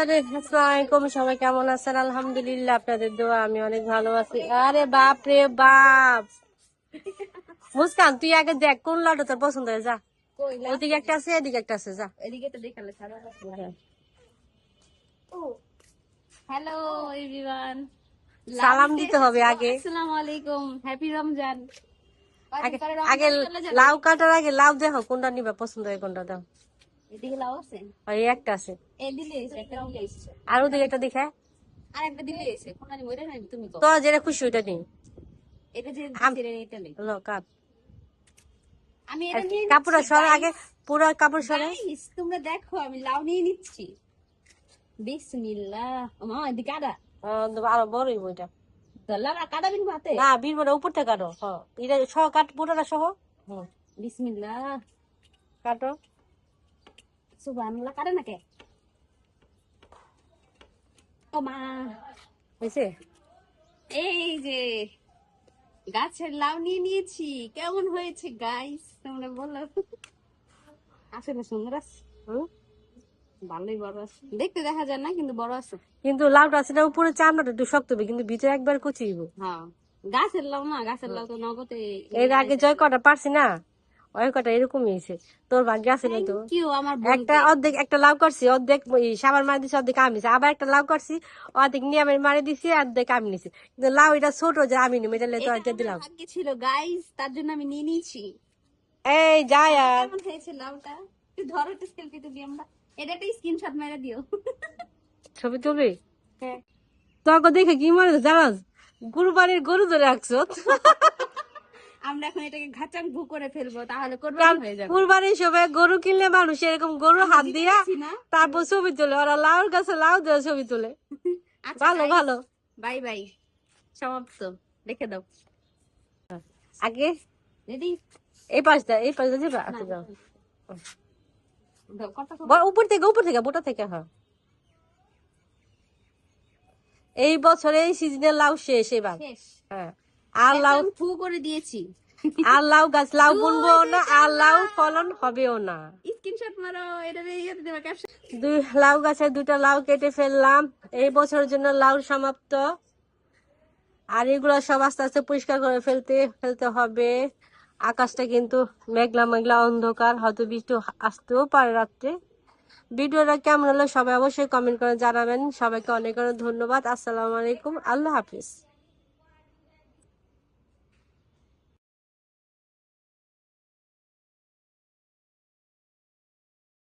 আরে আসসালামু আলাইকুম, সবাই কেমন আছেন? আলহামদুলিল্লাহ, আপনাদের দোয়া আমি অনেক ভালো আছি। আরে বাপ রে বাপ, মুস্কান তুই আগে দেখ কোন লাড্ডু তোর পছন্দ হয়, যা। ওইদিকে একটা আছে, এদিকে একটা আছে, যা। এদিকে তো দেখালে সারা হ্যালো এভরিওয়ান, সালাম দিতে হবে আগে। আসসালামু আলাইকুম, হ্যাপি রমজান। আগে আগে লাউ কাটার আগে লাউ দেখো কোনটা নিবা, পছন্দ হয় কোনটা, দাও। এদিকে লাউ আছে, আর এই একটা আছে, এ দিলে এসে একটা দিলে এসে আর ওদিকে একটা দেখে। আর একটা দিলে এসে কোনটা নিব, এটা নাই তুমি তো তো যেটা খুশি ওইটা নিই। এটা যে এটা নেই, লো কাট, আমি এটা নিয়ে কাপড় নিচ্ছি, সরা আগে, পুরো কাপড় সরা। গাইস তোমরা দেখো আমি লাউ নিয়ে নিচ্ছি। বিসমিল্লাহ। মা এদিকে কাটা, আরো বড়ই বইটা। লাউ কাটা বিন হাতে না, বীরবরা উপর থেকে কাটো। হ্যাঁ, এটা সহ কাট, পুরোটা সহ। হুম, বিসমিল্লাহ। কাটো। সুবহানাল্লাহ, কাটা না কে? ও মা, হয়েছে? এই যে গাছের লাউ নিয়ে নিয়েছি, কেমন হয়েছে গাইস তোমরা বলো। আসলে সুন্দর আছে, হুম, ভালোই বড় আছে, দেখতে দেখা যায় না কিন্তু বড় আছে। কিন্তু লাউটা আছে না, উপরে চামড়াটা একটু শক্ত হবে, কিন্তু ভিতরে একবার কুচিব। হ্যাঁ, গাছের লাউ না, গাছের লাউ তো নগদে। এর আগে জয় কটা পারছি না, ওই কটা এরকমই হয়েছে। তোর ভাগ্য আছে না তো। কিউ আমার একটা বলতে অর্ধেক একটা লাউ করছি, অর্ধেক সাবার মারি দিছি, অর্ধেক আমি নিছি। আবার একটা লাউ করছি, অর্ধেক নিয়ে আমি মারি দিছি, অর্ধেক আমি নিছি। কিন্তু লাউ এটা ছোট যে আমি নিম, এটা তো এটা এটা আমার দিলাম। ভাগ্যে ছিল গাইস, তার জন্য আমি নিয়ে নিয়েছি। এই যাই আর কেমন হয়েছে লাউটা? একটু ধরো, একটু সেলফি তুলি আমরা। এটা একটা স্ক্রিনশট মেরে দিও। ছবি তুলবি? হ্যাঁ, তোকে দেখে কি মনে হচ্ছে জানাস, কুরবানির গরু ধরে রাখছো। আমরা এখন এটাকে ঘাচাং ভু করে ফেলবো, তাহলে কোরবানি কারণ হয়ে যাবে। কুরবানির সময় গরু কিনলে মানুষ এরকম গরু আমরা হাত জিতে দিয়া গেছি না? তারপর ছবি তোলে, ওরা লাউর গাছে লাউ দেওয়া ছবি তোলে। আচ্ছা ভালো ভালো। বাই বাই, সমাপ্ত, রেখে দাও। আগে রেডি? এই পাশটা, এই পাশটা দিবা, আচ্ছা যাও। কথা উপর থেকে বোটা থেকে, হ্যাঁ। এই বছরে এই সিজনের লাউ শেষ এবার। শেষ। হ্যাঁ, আর লাউ, এখন ফু করে দিয়েছি। আর লাউ গাছ লাউ বুনবো না, আর লাউ ফলন হবেও না। স্ক্রিনশট মারো, এটা ইয়েতে দেবা ক্যাপশন। দুই লাউ গাছে দুটা লাউ কেটে ফেললাম, এই বছরের জন্য লাউ সমাপ্ত। আর এগুলো সব আস্তে আস্তে পরিষ্কার করে ফেলতে ফেলতে হবে। আকাশটা কিন্তু মেঘলা মেঘলা অন্ধকার, হয়তো বৃষ্টি আসতেও পারে রাত্রে। ভিডিওটা কেমন হলো সবাই অবশ্যই কমেন্ট করে জানাবেন। সবাইকে অনেক অনেক ধন্যবাদ। আসসালামু আলাইকুম, আল্লাহ হাফিজ।